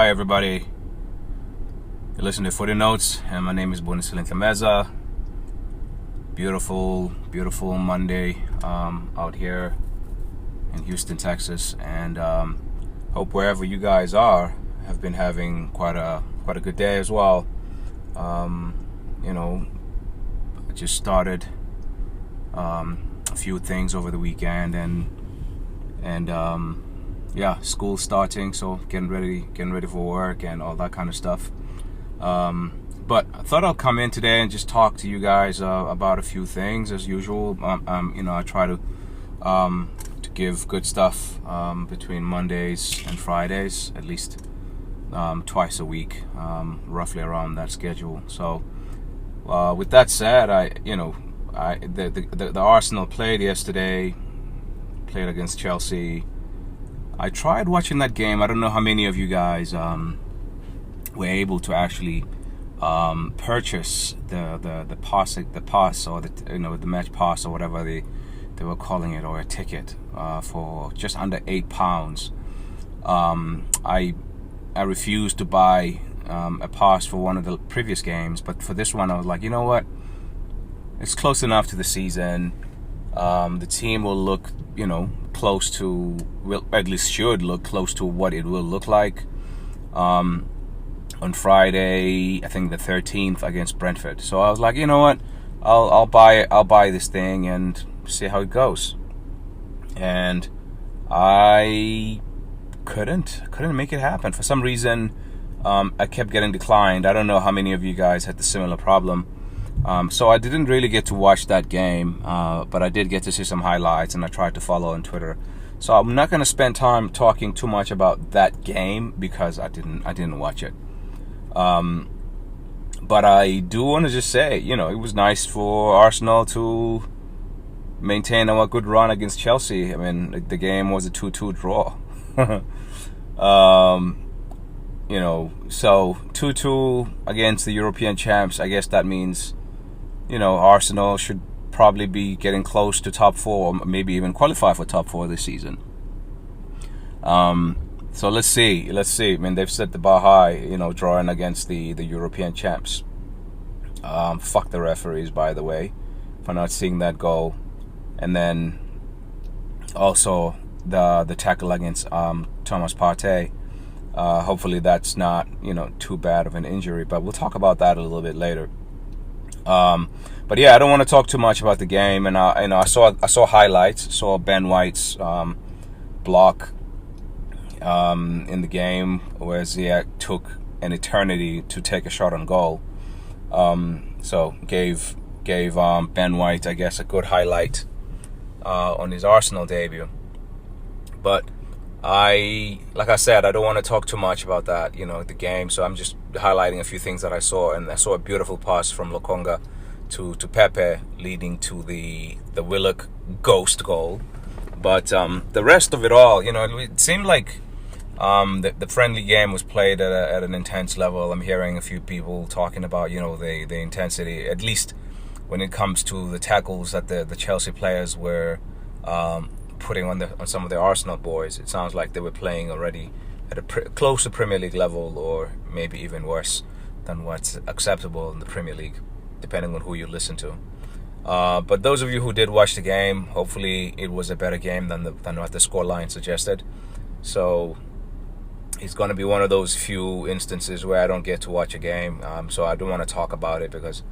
Hi everybody, you listen to FootyNotes, and my name is Meza. Beautiful Monday out here in Houston, Texas, and hope wherever you guys are have been having quite a good day as well. I just started a few things over the weekend, and school starting, so getting ready for work and all that kind of stuff. But I thought I'll come in today and just talk to you guys about a few things as usual. I try to give good stuff between Mondays and Fridays, at least twice a week, roughly around that schedule. So with that said, the Arsenal played yesterday, played against Chelsea. I tried watching that game. I don't know how many of you guys were able to actually purchase the pass or the match pass or whatever they were calling it, or a ticket for just under £8. I refused to buy a pass for one of the previous games, but for this one I was like, you know what? It's close enough to the season. The team will look, close to, at least should look close to what it will look like on Friday, I think the 13th, against Brentford. So I was like, you know what, I'll buy this thing and see how it goes. And I couldn't make it happen for some reason. I kept getting declined. I don't know how many of you guys had the similar problem. So I didn't really get to watch that game, but I did get to see some highlights, and I tried to follow on Twitter. So I'm not going to spend time talking too much about that game because I didn't watch it. But I do want to just say, it was nice for Arsenal to maintain a good run against Chelsea. I mean, the game was a 2-2 draw. So 2-2 against the European champs. I guess that means, Arsenal should probably be getting close to top 4, or maybe even qualify for top 4 this season. So let's see. I mean, they've set the bar high, drawing against the European champs. Fuck the referees, by the way, for not seeing that goal. And then also the tackle against Thomas Partey. Hopefully that's not, too bad of an injury, but we'll talk about that a little bit later. But yeah, I don't want to talk too much about the game. And I saw highlights. Saw Ben White's block in the game, where Ziyech took an eternity to take a shot on goal. So gave Ben White, I guess, a good highlight on his Arsenal debut. But like I said, I don't want to talk too much about that, the game. So I'm just highlighting a few things that I saw. And I saw a beautiful pass from Lokonga to Pepe, leading to the Willock ghost goal. But the rest of it all, it seemed like the friendly game was played at an intense level. I'm hearing a few people talking about, the intensity, at least when it comes to the tackles that the Chelsea players were putting on some of the Arsenal boys. It sounds like they were playing already at a close to Premier League level, or maybe even worse than what's acceptable in the Premier League, depending on who you listen to. But those of you who did watch the game, hopefully it was a better game than what the scoreline suggested. So it's going to be one of those few instances where I don't get to watch a game. So I don't want to talk about it because,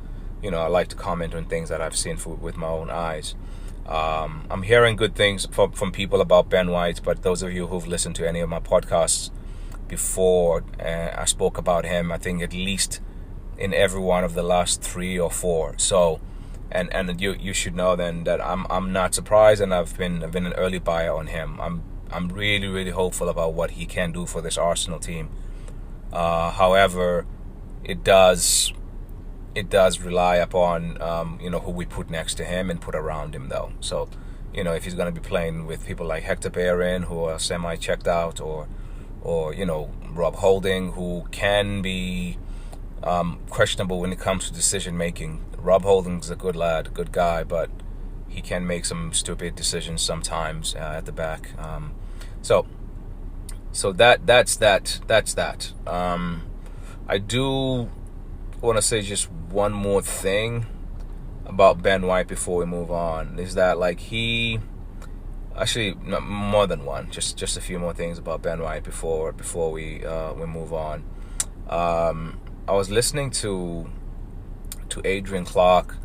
I like to comment on things that I've seen with my own eyes. I'm hearing good things from people about Ben White, but those of you who've listened to any of my podcasts before, I spoke about him, I think, at least in every one of the last 3 or 4. So, and you should know then that I'm not surprised, and I've been an early buyer on him. I'm really, really hopeful about what he can do for this Arsenal team. However, it does rely upon who we put next to him and put around him, though. So if he's going to be playing with people like Hector Bellerin, who are semi-checked out, or Rob Holding, who can be questionable when it comes to decision making. Rob Holding's a good lad, good guy, but he can make some stupid decisions sometimes at the back. So So that's that. I do want to say just one more thing about Ben White before we move on. Is that like he actually more than one, just a few more things about Ben White before we move on. I was listening to Adrian Clark,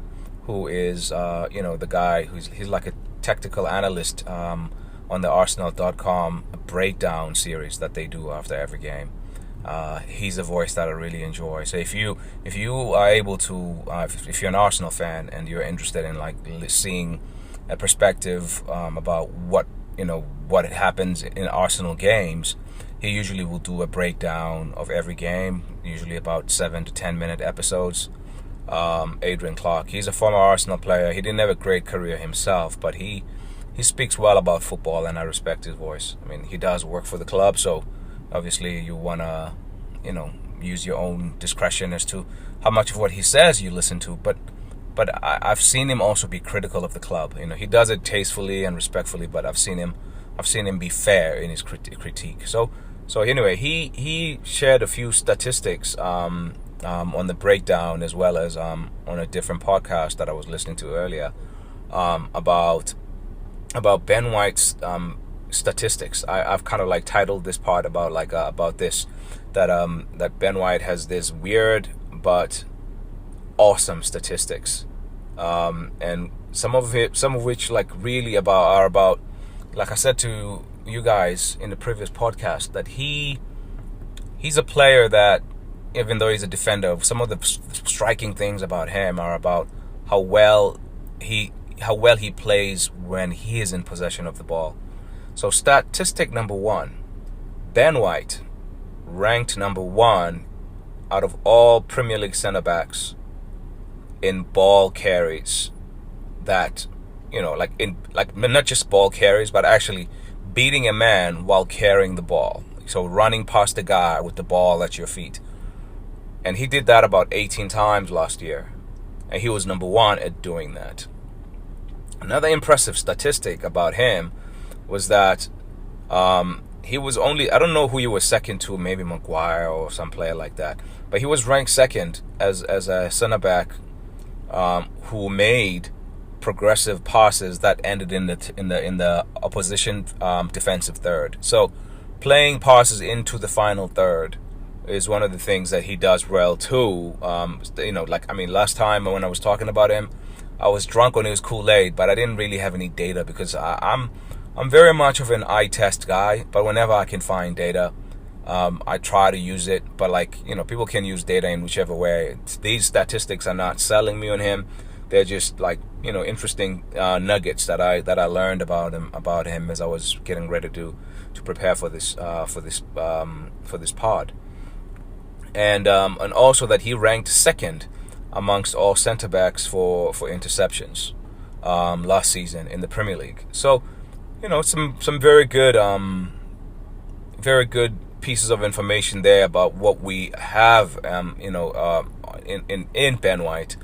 who is the guy he's like a technical analyst on the Arsenal.com breakdown series that they do after every game. He's a voice that I really enjoy. So if you are able to, if you're an Arsenal fan and you're interested in like seeing a perspective about what happens in Arsenal games, he usually will do a breakdown of every game, usually about 7 to 10 minute episodes. Adrian Clark, he's a former Arsenal player. He didn't have a great career himself, but he speaks well about football, and I respect his voice. I mean, he does work for the club, so obviously you want to, use your own discretion as to how much of what he says you listen to. But I've seen him also be critical of the club. He does it tastefully and respectfully, but I've seen him be fair in his critique. So anyway, he shared a few statistics on the breakdown, as well as on a different podcast that I was listening to earlier, about Ben White's statistics. I've kind of like titled this part about this, that Ben White has this weird but awesome statistics, and some of which like really are about, like I said to you guys in the previous podcast, that he's a player that, even though he's a defender, some of the striking things about him are about how well he plays when he is in possession of the ball. So statistic number 1, Ben White ranked number 1 out of all Premier League centre-backs in ball carries, that not just ball carries, but actually beating a man while carrying the ball. So running past the guy with the ball at your feet. And he did that about 18 times last year, and he was number 1 at doing that. Another impressive statistic about him was that he was only, I don't know who he was second to, maybe Maguire or some player like that, but he was ranked second as a centre-back who made progressive passes that ended in the opposition defensive third. So playing passes into the final third is one of the things that he does well too. Last time when I was talking about him, I was drunk when it was Kool-Aid, but I didn't really have any data, because I'm very much of an eye test guy. But whenever I can find data, I try to use it. But people can use data in whichever way. These statistics are not selling me on him. They're just interesting nuggets that I learned about him as I was getting ready to prepare for this pod. And also that he ranked second amongst all centre-backs for interceptions last season in the Premier League. So, some very good pieces of information there about what we have, in Ben White.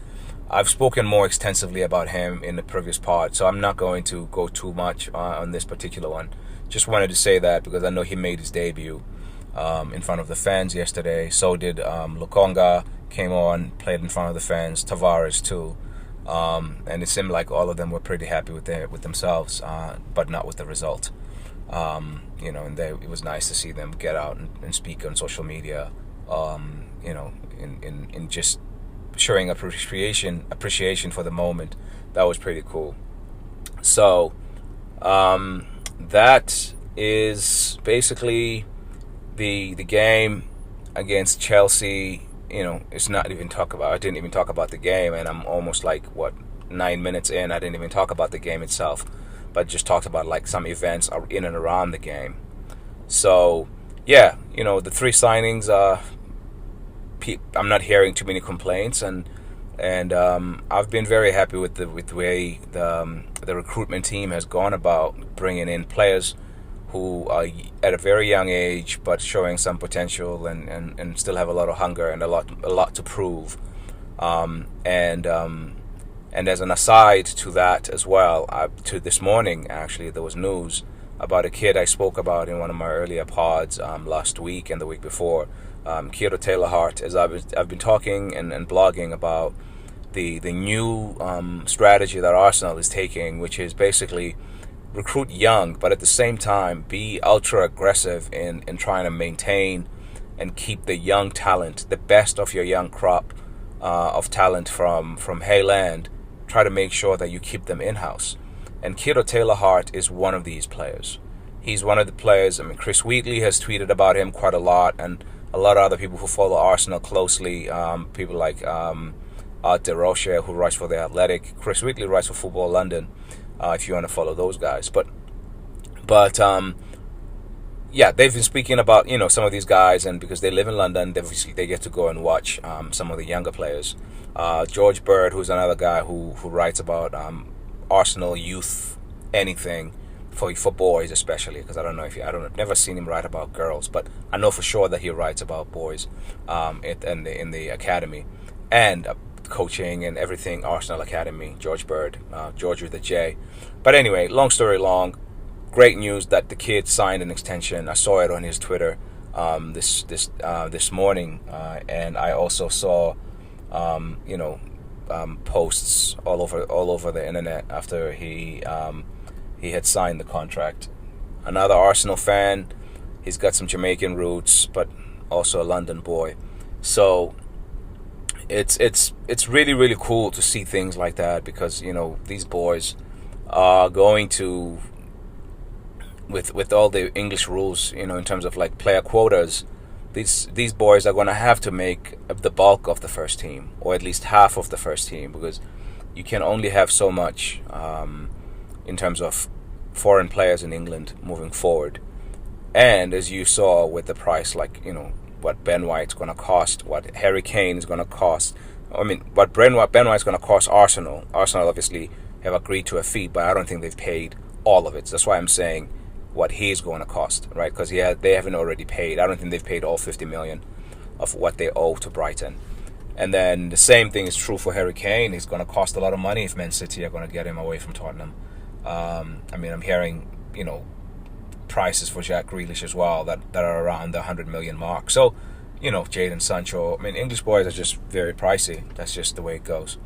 I've spoken more extensively about him in the previous pod, so I'm not going to go too much on this particular one. Just wanted to say that because I know he made his debut in front of the fans yesterday. So did Lukonga, came on, played in front of the fans. Tavares too, and it seemed like all of them were pretty happy with themselves, but not with the result. And it was nice to see them get out and speak on social media. In just showing appreciation for the moment. That was pretty cool. So that is basically the game against Chelsea. It's not even talk about. I didn't even talk about the game, and I'm almost 9 minutes in. I didn't even talk about the game itself, but just talked about some events in and around the game. So yeah, the 3 signings are. I'm not hearing too many complaints, and I've been very happy with the way the recruitment team has gone about bringing in players who are at a very young age but showing some potential and still have a lot of hunger and a lot to prove. And as an aside to that as well, to this morning actually there was news about a kid I spoke about in one of my earlier pods last week and the week before. Kido Taylor-Hart, as I've been talking and blogging about the new strategy that Arsenal is taking, which is basically recruit young, but at the same time be ultra aggressive in trying to maintain and keep the young talent, the best of your young crop of talent from Hayland. Try to make sure that you keep them in-house. And Kido Taylor-Hart is one of these players. He's one of the players. I mean, Chris Wheatley has tweeted about him quite a lot, and a lot of other people who follow Arsenal closely, people like Art De Roche, who writes for The Athletic. Chris Wheatley writes for Football London, if you want to follow those guys. But yeah, they've been speaking about, some of these guys, and because they live in London, they get to go and watch some of the younger players. George Bird, who's another guy who writes about Arsenal youth, anything for boys especially, because I've never seen him write about girls, but I know for sure that he writes about boys in the academy and coaching and everything Arsenal Academy. George Bird, George with a J. But anyway, long story long, great news that the kid signed an extension. I saw it on his Twitter this morning, and I also saw posts all over the internet after he had signed the contract. Another Arsenal fan. He's got some Jamaican roots, but also a London boy. So it's really, really cool to see things like that, because these boys are going to, with all the English rules, in terms of like player quotas, these boys are going to have to make the bulk of the first team, or at least half of the first team, because you can only have so much in terms of foreign players in England moving forward. And as you saw with the price, like what Ben White's going to cost, what Harry Kane is going to cost. I mean, what Ben White's going to cost Arsenal. Arsenal obviously have agreed to a fee, but I don't think they've paid all of it. So that's why I'm saying what he's going to cost, right? Because they haven't already paid. I don't think they've paid all 50 million of what they owe to Brighton. And then the same thing is true for Harry Kane. He's going to cost a lot of money if Man City are going to get him away from Tottenham. I mean, I'm hearing, prices for Jack Grealish as well that are around the 100 million mark. So, Jadon Sancho. I mean, English boys are just very pricey. That's just the way it goes.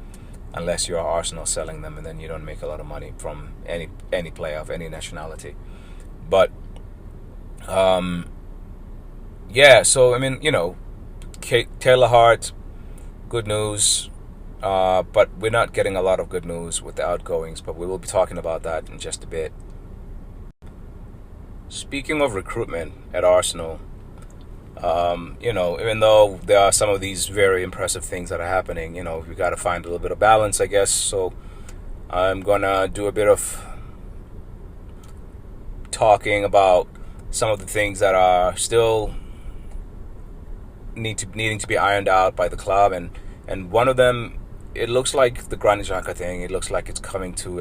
Unless you're Arsenal selling them, and then you don't make a lot of money from any player of any nationality. But, yeah, so, I mean, Taylor-Hart, good news. But we're not getting a lot of good news with the outgoings, but we will be talking about that in just a bit. Speaking of recruitment at Arsenal, even though there are some of these very impressive things that are happening, we got to find a little bit of balance, I guess. So I'm going to do a bit of talking about some of the things that are still needing to be ironed out by the club. And one of them, it looks like the Granit Xhaka thing. It looks like it's coming to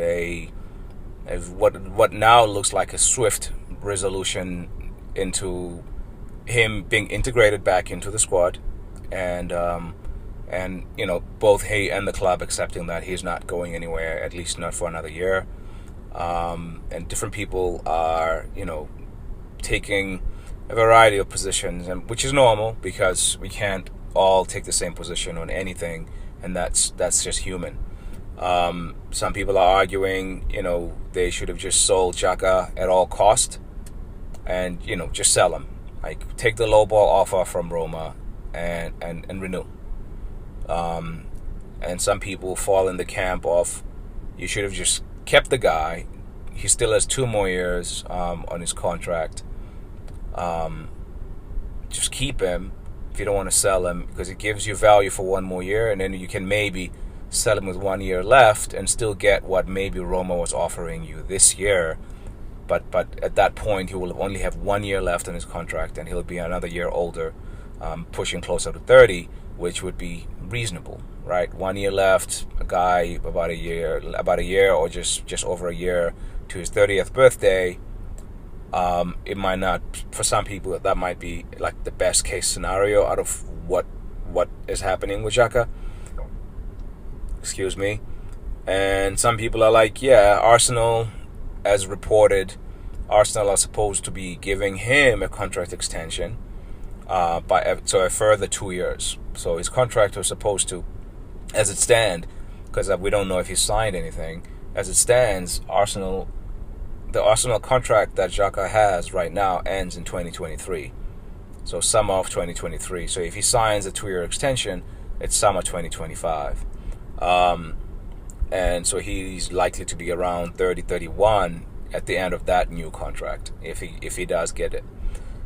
what now looks like a swift resolution into him being integrated back into the squad, and both he and the club accepting that he's not going anywhere, at least not for another year. And different people are taking a variety of positions, and which is normal, because we can't all take the same position on anything, and that's just human. Some people are arguing, they should have just sold Xhaka at all cost, and just sell him, like take the low ball offer from Roma and renew. And some people fall in the camp of, you should have just kept the guy. He still has 2 more years on his contract. Just keep him if you don't want to sell him, because it gives you value for 1 more year, and then you can maybe sell him with 1 year left and still get what maybe Roma was offering you this year. But at that point, he will only have 1 year left on his contract, and he'll be another year older, pushing closer to 30, which would be reasonable, right? 1 year left, a guy about a year or just over a year to his 30th birthday. It might not, for some people, that might be like the best case scenario out of what is happening with Xhaka. Excuse me. And some people are like, yeah, Arsenal, as reported, Arsenal are supposed to be giving him a contract extension so a further 2 years. So his contract was supposed to, as it stands, because we don't know if he signed anything, as it stands, the Arsenal contract that Xhaka has right now ends in 2023. So summer of 2023. So if he signs a 2-year extension, it's summer 2025. And so he's likely to be around 30, 31 at the end of that new contract, if he does get it.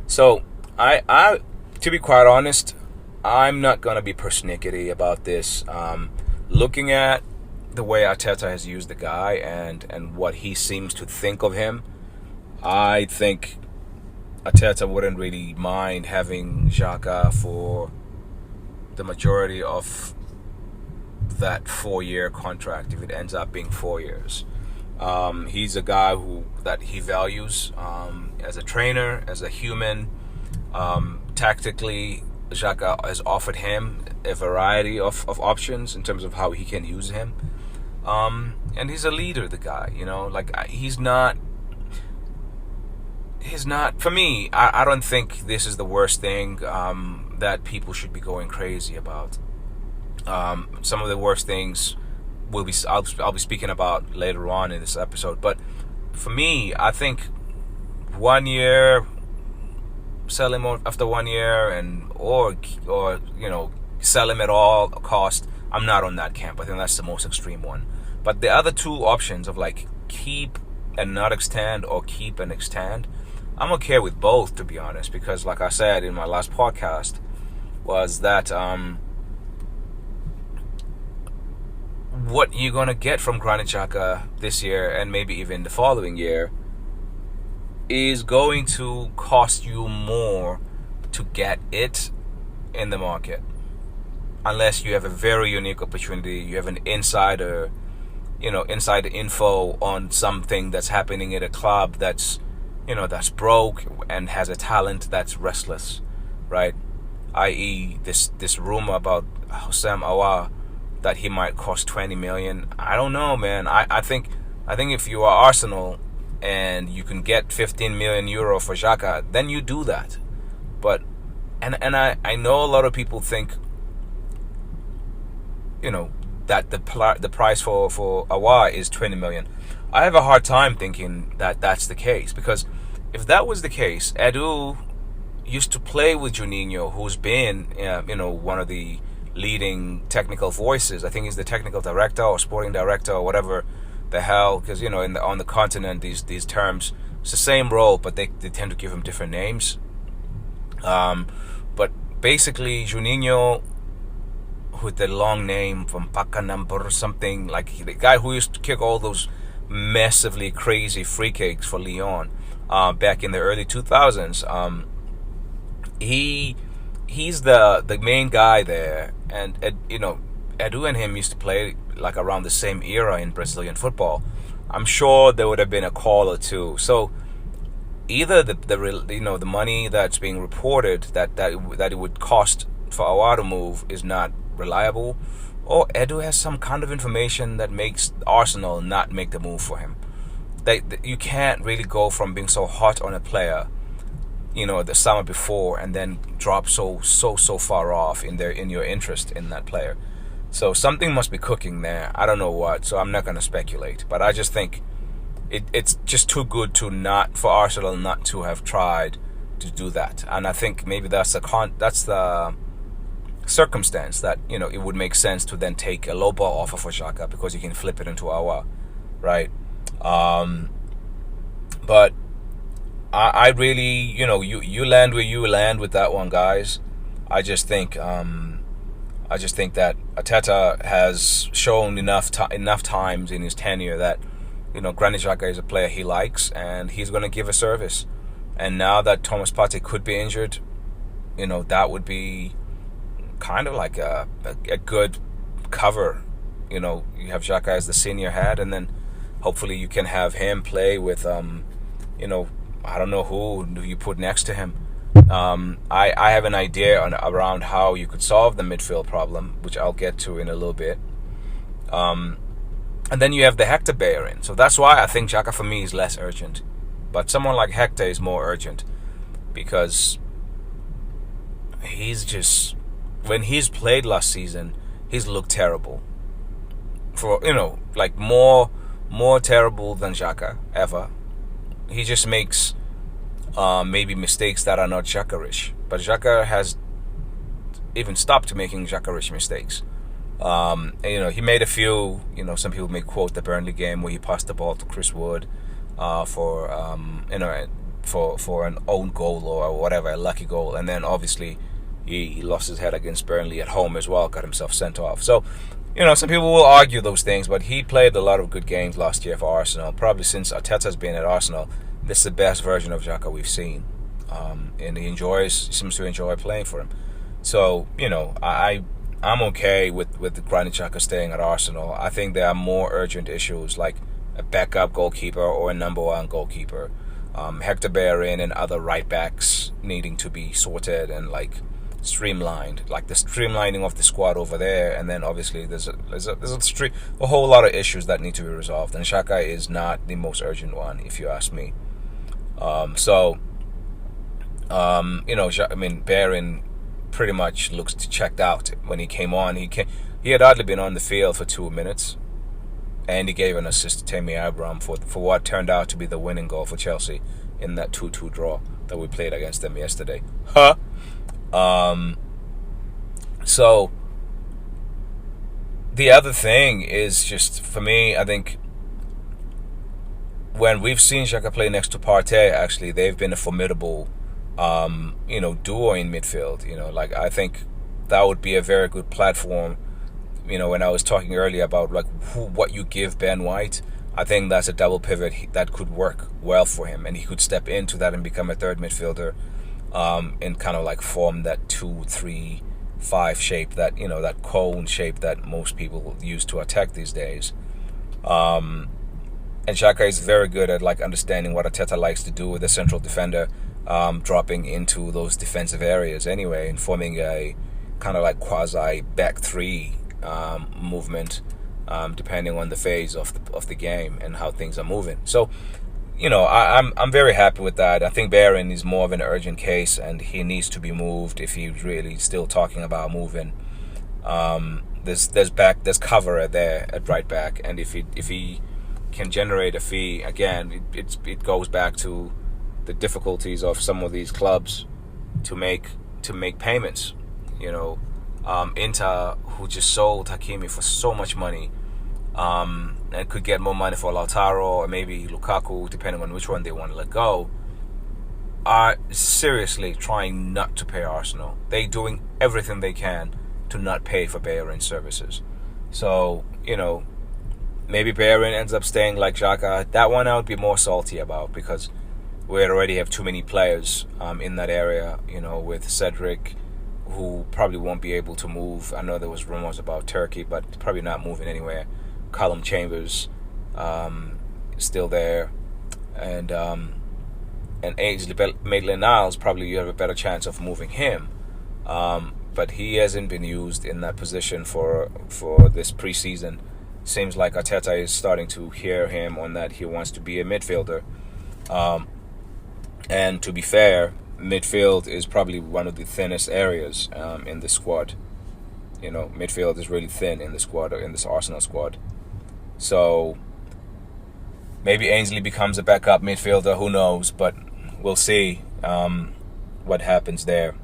So I to be quite honest, I'm not gonna be persnickety about this. Looking at the way Arteta has used the guy and what he seems to think of him, I think Arteta wouldn't really mind having Xhaka for the majority of that 4-year contract if it ends up being 4 years. He's a guy that he values as a trainer, as a human. Tactically, Xhaka has offered him a variety of options in terms of how he can use him. And he's a leader, the guy, he's not, for me, I don't think this is the worst thing that people should be going crazy about. Some of the worst things I'll be speaking about later on in this episode. But for me, I think 1 year, sell him after 1 year, or sell him at all cost. I'm not on that camp. I think that's the most extreme one. But the other two options of keep and not extend, or keep and extend, I'm okay with both, to be honest, because like I said in my last podcast, was that what you're gonna get from Granit Xhaka this year and maybe even the following year is going to cost you more to get it in the market, unless you have a very unique opportunity. You have an insider info on something that's happening at a club that's broke and has a talent that's restless, right? I.e. this rumor about Houssem Aouar that he might cost 20 million. I don't know, man. I think if you are Arsenal and you can get 15 million euro for Xhaka, then you do that. But and I know a lot of people think that the price for Aouar is 20 million. I have a hard time thinking that that's the case, because if that was the case, Edu used to play with Juninho, who's been one of the leading technical voices. I think he's the technical director or sporting director or whatever the hell, because on the continent these terms, it's the same role, but they tend to give him different names. But basically Juninho, with the long name from Pacanamber or something, like the guy who used to kick all those massively crazy free kicks for Lyon back in the early 2000s. He's the main guy there, and Edu and him used to play around the same era in Brazilian football. I'm sure there would have been a call or two. So either the money that's being reported that it would cost for Aouar to move is not reliable, or Edu has some kind of information that makes Arsenal not make the move for him. You can't really go from being so hot on a player the summer before and then drop so far off in your interest in that player. So something must be cooking there. I don't know what, so I'm not going to speculate, but I just think it's just too good for Arsenal not to have tried to do that. And I think maybe that's the circumstance that it would make sense to then take a low ball offer for Xhaka, because you can flip it into Aouar, right? But I really, you land where you land with that one, guys. I just think that Arteta has shown enough times in his tenure that Granit Xhaka is a player he likes, and he's going to give a service. And now that Thomas Partey could be injured, that would be kind of like a good cover. You have Xhaka as the senior head, and then hopefully you can have him play with I don't know who you put next to him. I have an idea around how you could solve the midfield problem, which I'll get to in a little bit. And then you have the Hector Bellerin. So that's why I think Xhaka for me is less urgent. But someone like Hector is more urgent because he's just, when he's played last season, he's looked terrible. For, like more terrible than Xhaka ever. He just makes maybe mistakes that are not Xhaka-ish. But Xhaka has even stopped making Xhaka-ish mistakes. He made a few, some people may quote the Burnley game where he passed the ball to Chris Wood for an own goal or whatever, a lucky goal. And then obviously he lost his head against Burnley at home as well, got himself sent off. So, some people will argue those things, but he played a lot of good games last year for Arsenal. Probably since Arteta's been at Arsenal, this is the best version of Xhaka we've seen. And he seems to enjoy playing for him. So, I'm okay with Granit Xhaka staying at Arsenal. I think there are more urgent issues like a backup goalkeeper or a number one goalkeeper. Hector Bellerin and other right backs needing to be sorted and streamlined, like the streamlining of the squad over there. And then obviously there's a whole lot of issues that need to be resolved. And Xhaka is not the most urgent one, if you ask me. Bellerin pretty much looks checked out. When he came on, he had hardly been on the field for 2 minutes, and he gave an assist to Tammy Abraham for what turned out to be the winning goal for Chelsea in that 2-2 draw that we played against them yesterday. So the other thing is just, for me, I think when we've seen Xhaka play next to Partey, actually they've been a formidable duo in midfield. I think that would be a very good platform. When I was talking earlier about what you give Ben White, I think that's a double pivot that could work well for him, and he could step into that and become a third midfielder, and kind of form that 2-3-5 shape, that that cone shape that most people use to attack these days. And Xhaka is very good at understanding what Arteta likes to do with a central defender, dropping into those defensive areas anyway, and forming a kind of quasi back three movement, depending on the phase of the game and how things are moving. So, I'm very happy with that. I think Bellerin is more of an urgent case, and he needs to be moved if he's really still talking about moving. There's cover there at right back, and if he can generate a fee again, it goes back to the difficulties of some of these clubs to make payments. Inter, who just sold Hakimi for so much money, and could get more money for Lautaro or maybe Lukaku, depending on which one they want to let go, are seriously trying not to pay Arsenal. They're doing everything they can to not pay for Bellerin's services. So, maybe Bellerin ends up staying like Xhaka. That one I would be more salty about, because we already have too many players in that area, with Cedric, who probably won't be able to move. I know there was rumors about Turkey, but probably not moving anywhere. Callum Chambers still there, and Ainsley Maitland-Niles, probably you have a better chance of moving him, but he hasn't been used in that position for this preseason. Seems like Arteta is starting to hear him on that. He wants to be a midfielder, and to be fair, midfield is probably one of the thinnest areas in the squad. Midfield is really thin in the squad, in this Arsenal squad. So maybe Ainsley becomes a backup midfielder. Who knows? But we'll see what happens there.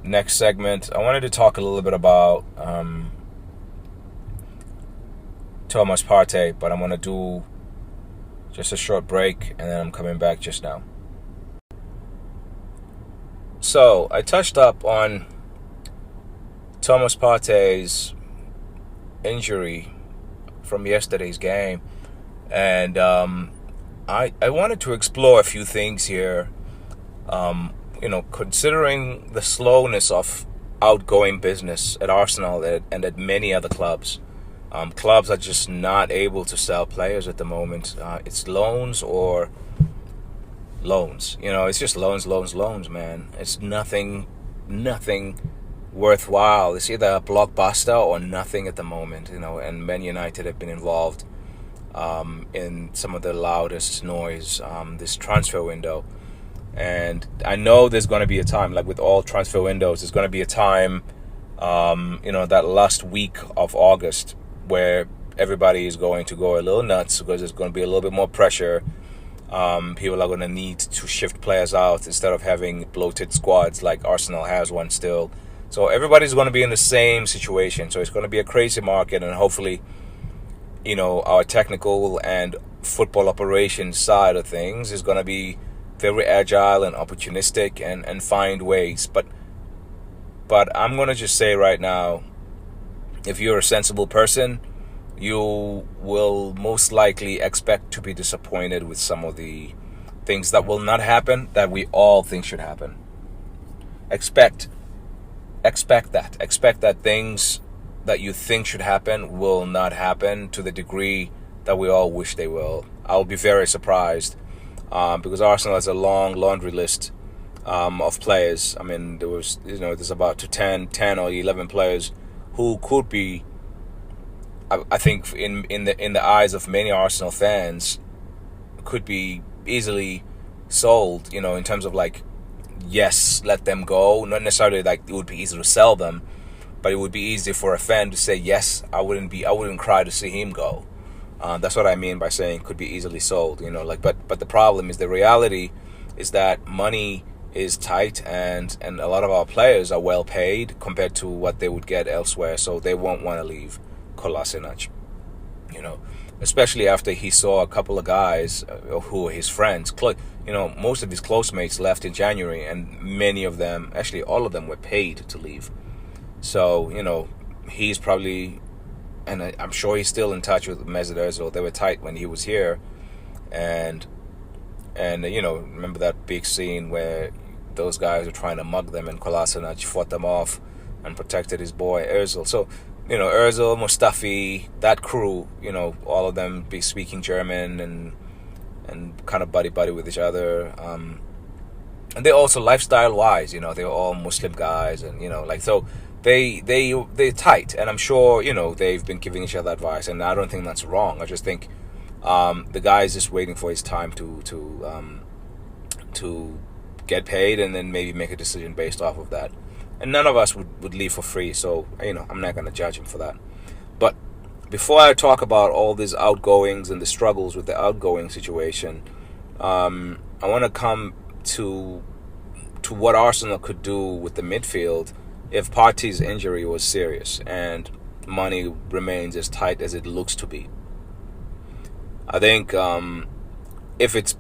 Next segment, I wanted to talk a little bit about Thomas Partey, but I'm going to do just a short break, and then I'm coming back just now. So, I touched up on Thomas Partey's injury from yesterday's game, and I wanted to explore a few things here. Considering the slowness of outgoing business at Arsenal and at many other clubs. Clubs are just not able to sell players at the moment. It's loans or loans. It's just loans, man. It's nothing worthwhile. It's either a blockbuster or nothing at the moment. And Man United have been involved in some of the loudest noise this transfer window. And I know there's going to be a time, like with all transfer windows, there's going to be a time, that last week of August where everybody is going to go a little nuts because there's going to be a little bit more pressure. People are going to need to shift players out instead of having bloated squads like Arsenal has one still. So everybody's going to be in the same situation. So it's going to be a crazy market, and hopefully, our technical and football operations side of things is going to be very agile and opportunistic and find ways. But I'm going to just say right now, if you're a sensible person, you will most likely expect to be disappointed with some of the things that will not happen that we all think should happen. Expect that. Expect that things that you think should happen will not happen to the degree that we all wish they will. I'll be very surprised because Arsenal has a long laundry list of players. I mean, there's about 10 or 11 players who could be, I think, in the eyes of many Arsenal fans, could be easily sold. In terms of like, yes, let them go. Not necessarily like it would be easy to sell them, but it would be easy for a fan to say, yes, I wouldn't cry to see him go. That's what I mean by saying could be easily sold. But the problem is, the reality is that money is tight, and a lot of our players are well paid compared to what they would get elsewhere, so they won't want to leave Kolasinac. Especially after he saw a couple of guys who are his friends. Most of his close mates left in January, and many of them, actually all of them, were paid to leave. So, he's probably, and I'm sure he's still in touch with Mesut Ozil. They were tight when he was here. And remember that big scene where those guys were trying to mug them and Kolasinac fought them off and protected his boy Ozil. So, Ozil, Mustafi, that crew, all of them be speaking German and kind of buddy with each other. And they also, lifestyle-wise, they're all Muslim guys, and, so they're tight. And I'm sure, they've been giving each other advice, and I don't think that's wrong. I just think the guy is just waiting for his time to get paid, and then maybe make a decision based off of that. And none of us would leave for free, so, I'm not going to judge him for that. But before I talk about all these outgoings and the struggles with the outgoing situation, I want to come to what Arsenal could do with the midfield if Partey's injury was serious and money remains as tight as it looks to be. I think if it's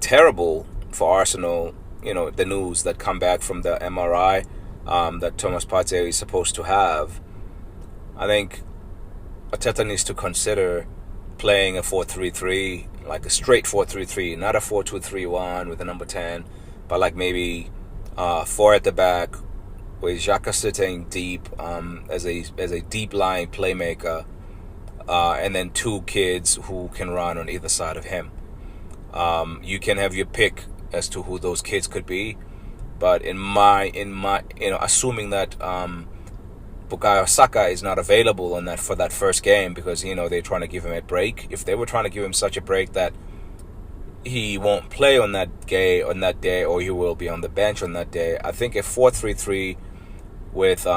terrible for Arsenal, the news that come back from the MRI that Thomas Partey is supposed to have, I think Arteta needs to consider playing a 4-3-3, like a straight 4-3-3, not a 4-2-3-1 with a number 10, but like maybe 4 at the back with Xhaka sitting deep as a deep line playmaker, and then 2 kids who can run on either side of him. You can have your pick as to who those kids could be, but in my assuming that Bukayo Saka is not available for that first game because they're trying to give him a break. If they were trying to give him such a break that he won't play on that day, or he will be on the bench on that day, I think a 4-3-3 with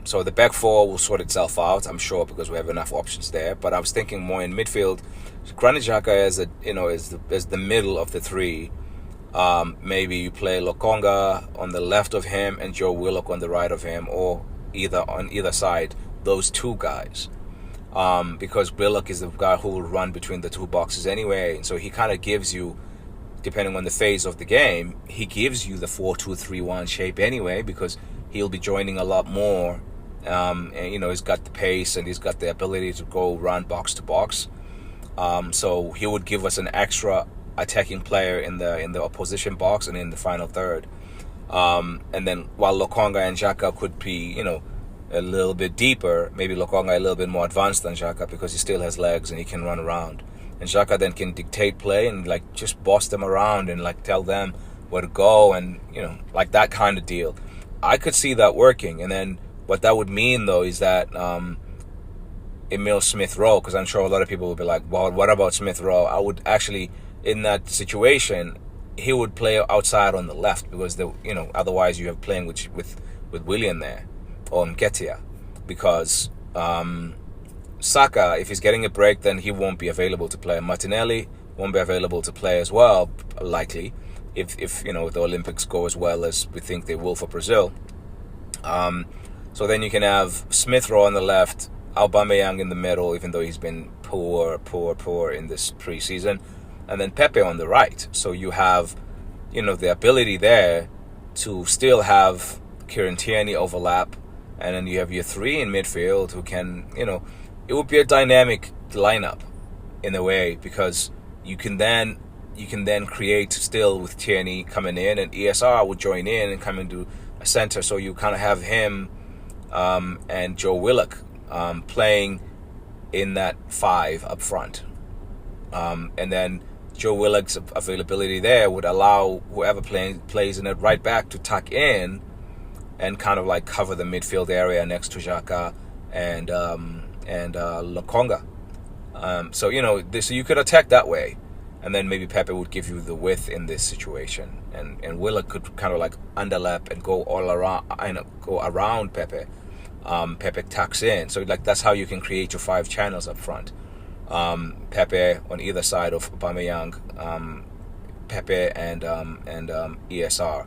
so the back 4 will sort itself out, I'm sure, because we have enough options there. But I was thinking more in midfield, Granit Xhaka as the middle of the 3. Maybe you play Lokonga on the left of him and Joe Willock on the right of him, or on either side, those 2 guys. Because Willock is the guy who will run between the 2 boxes anyway, and so he kind of gives you, depending on the phase of the game, he gives you the 4-2-3-1 shape anyway, because he'll be joining a lot more, and he's got the pace and he's got the ability to go run box to box. So he would give us an extra attacking player in the opposition box and in the final third. And then while Lokonga and Xhaka could be, a little bit deeper, maybe Lokonga a little bit more advanced than Xhaka because he still has legs and he can run around. And Xhaka then can dictate play and just boss them around and tell them where to go and that kind of deal. I could see that working. And then what that would mean though is that Emil Smith-Rowe, because I'm sure a lot of people will be like, well, what about Smith-Rowe? I would actually, in that situation, he would play outside on the left, because otherwise you have playing with Willian there, or Nketiah, because Saka, if he's getting a break, then he won't be available to play. Martinelli won't be available to play as well, likely, if the Olympics go as well as we think they will for Brazil. So then you can have Smith-Rowe on the left, Aubameyang in the middle, even though he's been poor in this preseason, and then Pepe on the right. So you have, the ability there to still have Kieran Tierney overlap, and then you have your three in midfield who can, it would be a dynamic lineup in a way, because you can then create still with Tierney coming in, and ESR would join in and come into a center. So you kind of have him and Joe Willock playing in that 5 up front, and then Joe Willock's availability there would allow whoever plays in it right back to tuck in and kind of like cover the midfield area next to Xhaka and Lokonga. So you could attack that way, and then maybe Pepe would give you the width in this situation, and Willock could kind of like underlap and go all around, go around Pepe. Pepe tucks in, so like that's how you can create your 5 channels up front. Pepe on either side of Aubameyang, Pepe and ESR,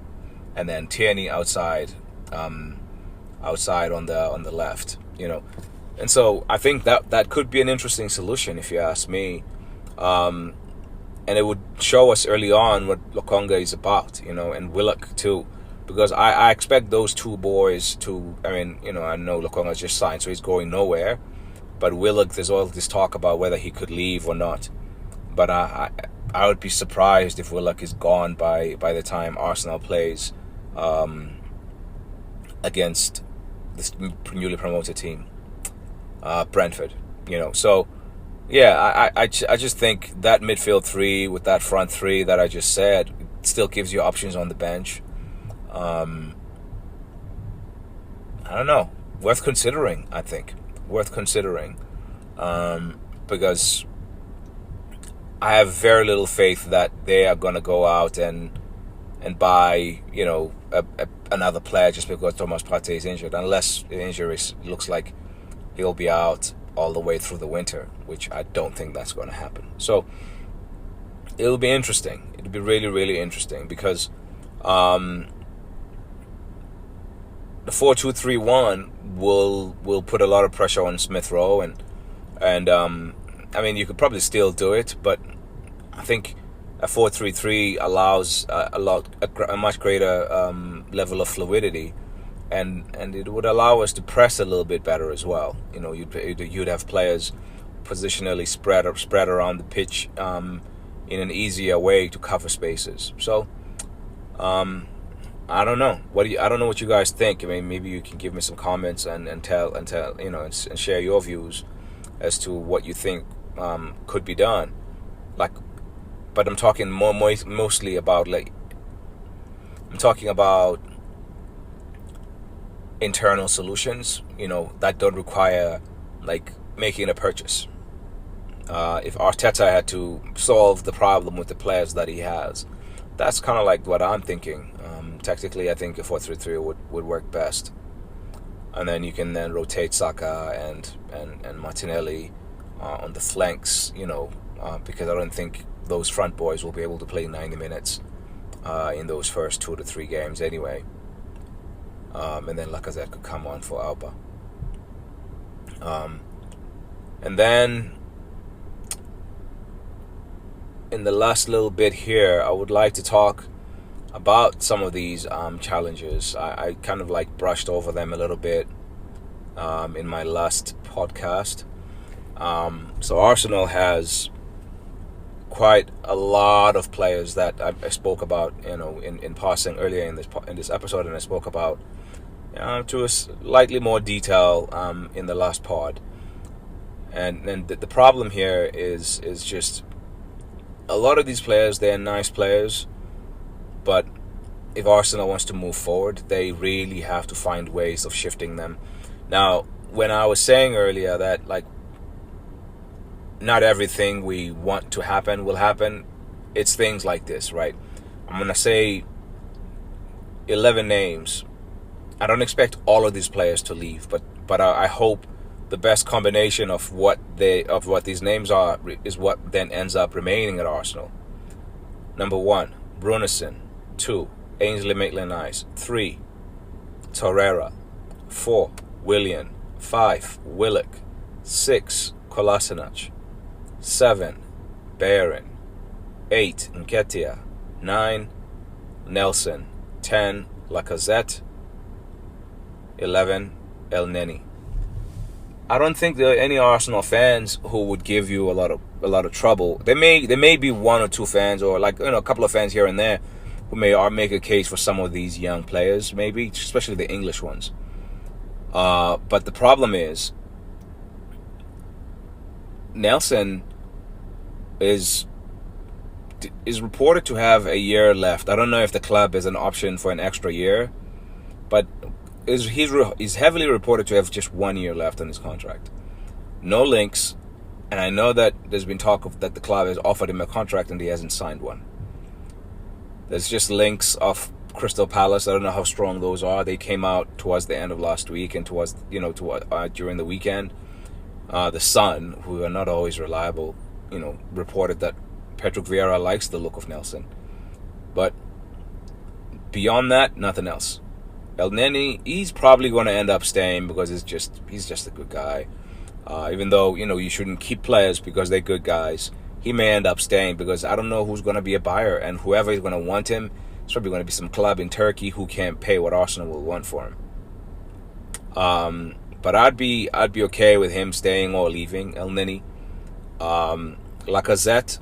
and then Tierney outside on the left. And so I think that could be an interesting solution, if you ask me. And it would show us early on what Lokonga is about, and Willock too. Because I expect those two boys to, I know Lokonga's just signed, so he's going nowhere. But Willock, there's all this talk about whether he could leave or not. But I would be surprised if Willock is gone by the time Arsenal plays against this newly promoted team, Brentford. So yeah, I just think that midfield 3 with that front 3 that I just said still gives you options on the bench. I don't know. Worth considering, I think. Worth considering. Because I have very little faith that they are going to go out and buy, another player just because Thomas Partey is injured. Unless the injury looks like he'll be out all the way through the winter, which I don't think that's going to happen. So it'll be interesting. It'll be really, really interesting, because the 4-2-3-1 will put a lot of pressure on Smith-Rowe, and you could probably still do it, but I think a 4-3-3 allows a much greater level of fluidity, and it would allow us to press a little bit better as well. You'd have players positionally spread around the pitch in an easier way to cover spaces. So I don't know. I don't know what you guys think. Maybe you can give me some comments and tell and share your views as to what you think could be done. But I'm talking mostly about I'm talking about internal solutions. That don't require making a purchase. If Arteta had to solve the problem with the players that he has, that's kind of like what I'm thinking. Tactically, I think a 4-3-3 would work best, and then you can then rotate Saka and Martinelli on the flanks. Because I don't think those front boys will be able to play 90 minutes in those first 2 to 3 games anyway. And then Lacazette could come on for Alba. And then in the last little bit here, I would like to talk about some of these challenges. I kind of brushed over them a little bit in my last podcast. So Arsenal has quite a lot of players that I spoke about, in passing earlier in this episode, and I spoke about to a slightly more detail in the last pod. And the problem here is just a lot of these players. They're nice players, but if Arsenal wants to move forward, they really have to find ways of shifting them. Now, when I was saying earlier that not everything we want to happen will happen. It's things like this, right? I'm going to say 11 names. I don't expect all of these players to leave, but I hope the best combination of what these names are is what then ends up remaining at Arsenal. Number 1, Brunison. 2, Ainsley Maitland-Niles. 3, Torreira. 4, Willian. 5, Willock. 6, Kolasinac. 7, Bellerin. 8, Nketiah. 9, Nelson. 10, Lacazette. 11, El Neni. I don't think there are any Arsenal fans who would give you a lot of trouble. There may be 1 or 2 fans, or a couple of fans here and there, who may make a case for some of these young players, maybe especially the English ones. But the problem is, Nelson is reported to have a year left. I don't know if the club is an option for an extra year, but he's heavily reported to have just 1 year left on his contract. No links, and I know that there's been talk of that the club has offered him a contract and he hasn't signed one. There's just links of Crystal Palace. I don't know how strong those are. They came out towards the end of last week and during the weekend. The Sun, who are not always reliable, reported that Patrick Vieira likes the look of Nelson. But beyond that, nothing else. El Neni, he's probably going to end up staying because he's just a good guy. Even though, you shouldn't keep players because they're good guys, he may end up staying because I don't know who's going to be a buyer, and whoever is going to want him, it's probably going to be some club in Turkey who can't pay what Arsenal will want for him. But I'd be okay with him staying or leaving, El Neni. Lacazette,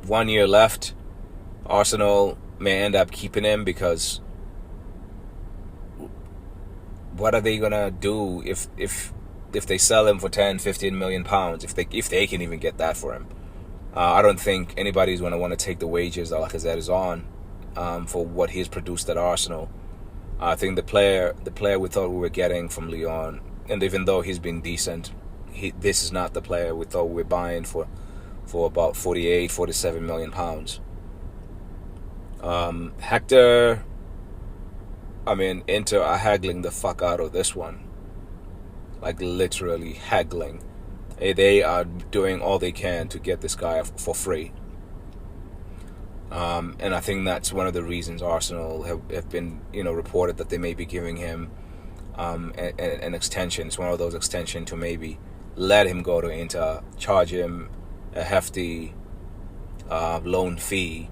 1 year left. Arsenal may end up keeping him because what are they gonna do if they sell him for 10, 15 million pounds? If they can even get that for him, I don't think anybody's gonna want to take the wages that Lacazette is on for what he's produced at Arsenal. I think the player we thought we were getting from Lyon, and even though he's been decent, this is not the player we thought we were buying for about 48, 47 million pounds. Hector, Inter are haggling the fuck out of this one. Like literally haggling. They are doing all they can to get this guy for free. And I think that's one of the reasons Arsenal have been, reported that they may be giving him an extension. It's one of those extensions to maybe let him go to Inter, charge him a hefty loan fee,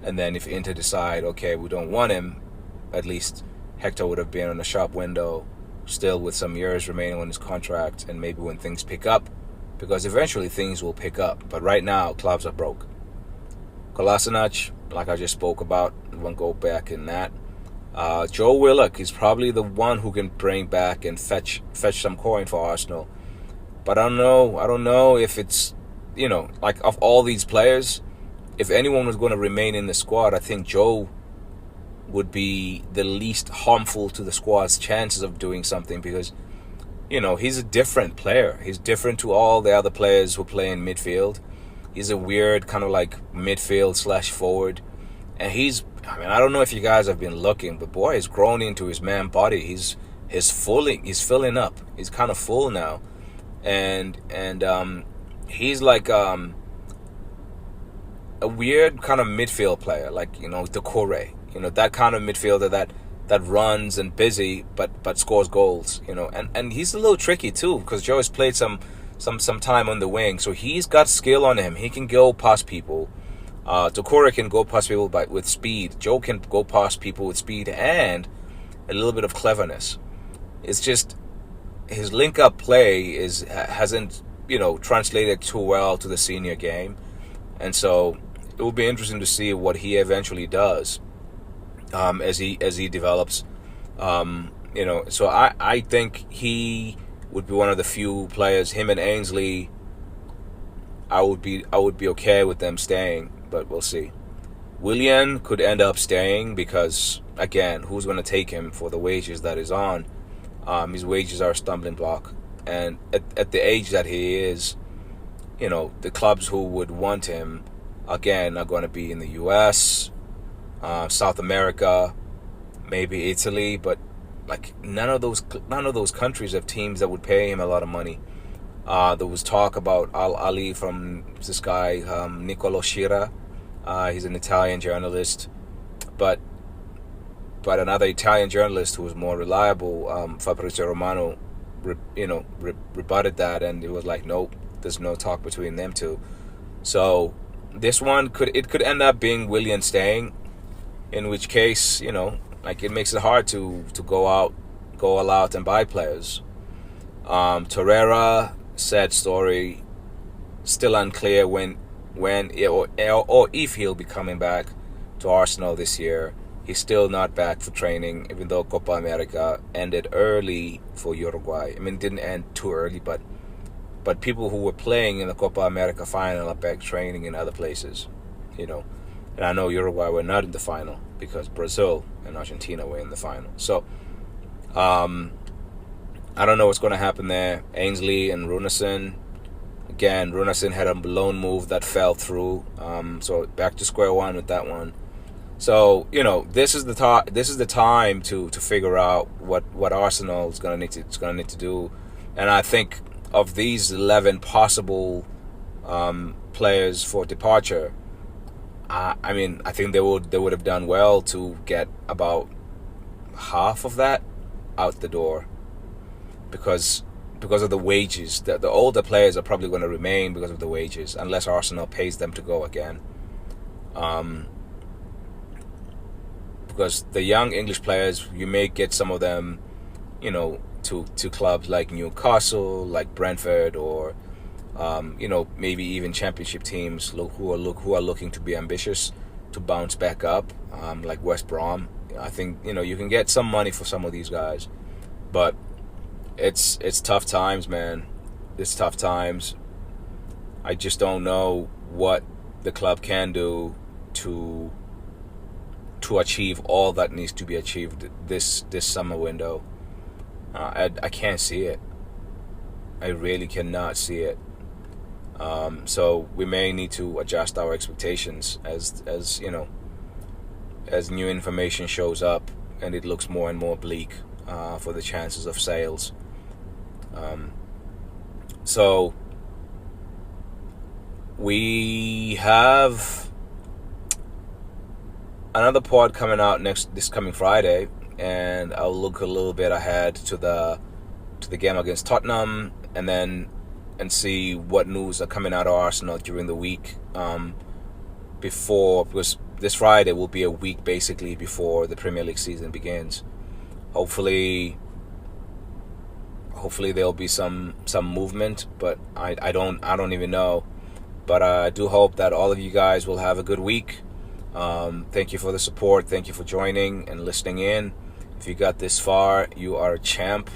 and then if Inter decide, okay, we don't want him, at least Hector would have been on a shop window, still with some years remaining on his contract, and maybe when things pick up, because eventually things will pick up. But right now, clubs are broke. Kolasinac, like I just spoke about, we won't go back in that. Joe Willock is probably the one who can bring back and fetch some coin for Arsenal. But I don't know if it's, of all these players, if anyone was going to remain in the squad, I think Joe would be the least harmful to the squad's chances of doing something because, he's a different player. He's different to all the other players who play in midfield. He's a weird kind of like midfield / forward. And I don't know if you guys have been looking, but boy, he's grown into his man body. He's filling up. He's kind of full now. And he's like a weird kind of midfield player, like, Decore. That kind of midfielder that runs and busy but scores goals, and he's a little tricky too because Joe has played some time on the wing, so he's got skill on him. He can go past people. Decore can go past people with speed. Joe can go past people with speed and a little bit of cleverness. It's just his link-up play hasn't translated too well to the senior game, and so it will be interesting to see what he eventually does as he develops. So I think he would be one of the few players. Him and Ainsley, I would be okay with them staying, but we'll see. Willian could end up staying because, again, who's going to take him for the wages that is on? His wages are a stumbling block. And at the age that he is, you know, the clubs who would want him, again, are going to be in the U.S., South America, maybe Italy, but like none of those countries have teams that would pay him a lot of money. There was talk about Al Ali from this guy, Nicolo Schira. He's an Italian journalist, but another Italian journalist who was more reliable, Fabrizio Romano, rebutted that, and it was like, nope, there's no talk between them two. So this one could end up being Willian staying, in which case, you know, like, it makes it hard to go all out and buy players. Torreira, sad story, still unclear when or if he'll be coming back to Arsenal this year. He's still not back for training, even though Copa America ended early for Uruguay. I mean, it didn't end too early, but people who were playing in the Copa America final are back training in other places, you know. And I know Uruguay were not in the final because Brazil and Argentina were in the final. So, I don't know what's going to happen there. Ainsley and Runarsson. Again, Runarsson had a loan move that fell through. So back to square one with that one. So, you know, this is the time to figure out what Arsenal is going to need to do. And I think of these 11 possible players for departure, I mean, I think they would have done well to get about half of that out the door, because of the wages. The older players are probably going to remain because of the wages, unless Arsenal pays them to go again. Because the young English players, you may get some of them, you know, to clubs like Newcastle, like Brentford, or you know, maybe even championship teams who are looking to be ambitious to bounce back up, like West Brom. I think, you know, you can get some money for some of these guys, but it's tough times, man. It's tough times. I just don't know what the club can do to achieve all that needs to be achieved this summer window. I can't see it. I really cannot see it. So we may need to adjust our expectations as you know, as new information shows up and it looks more and more bleak for the chances of sales. So we have another pod coming out this coming Friday, and I'll look a little bit ahead to the game against Tottenham, and see what news are coming out of Arsenal during the week, because this Friday will be a week basically before the Premier League season begins. Hopefully there'll be some movement, but I don't even know. But I do hope that all of you guys will have a good week. Thank you for the support. Thank you for joining and listening in. If you got this far, you are a champ.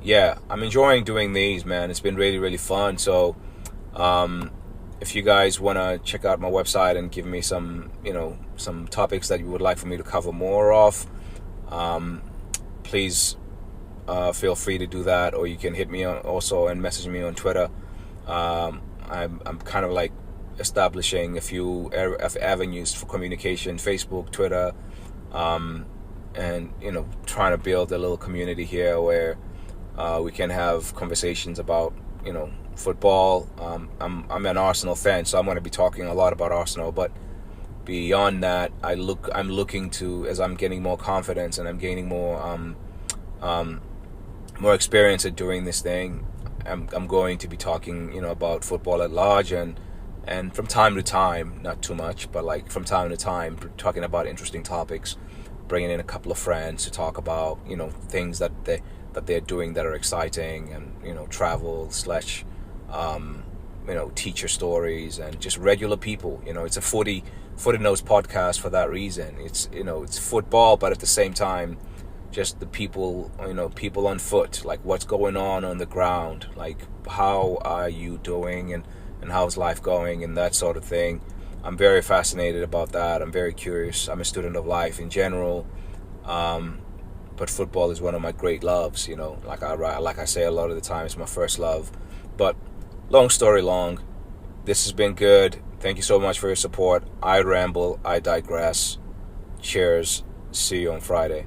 Yeah, I'm enjoying doing these, man. It's been really, really fun. So, if you guys want to check out my website and give me some topics that you would like for me to cover more of, please feel free to do that, or you can hit me also and message me on Twitter. I'm kind of like establishing a few avenues for communication: Facebook, Twitter, and you know, trying to build a little community here where we can have conversations about, you know, football. I'm an Arsenal fan, so I'm going to be talking a lot about Arsenal. But beyond that, I'm looking to, as I'm getting more confidence and I'm gaining more experience at doing this thing, I'm going to be talking, you know, about football at large, and from time to time, not too much, but like from time to time, talking about interesting topics, bringing in a couple of friends to talk about, you know, things that they're doing that are exciting, and, you know, travel / you know, teacher stories, and just regular people. You know, it's a FootyNotes podcast for that reason. It's, you know, it's football, but at the same time, just the people, you know, people on foot, like what's going on the ground, like how are you doing, and how's life going, and that sort of thing. I'm very fascinated about that. I'm very curious. I'm a student of life in general. but football is one of my great loves. You know, like I say a lot of the time, it's my first love. But long story long, this has been good. Thank you so much for your support. I ramble, I digress. Cheers. See you on Friday.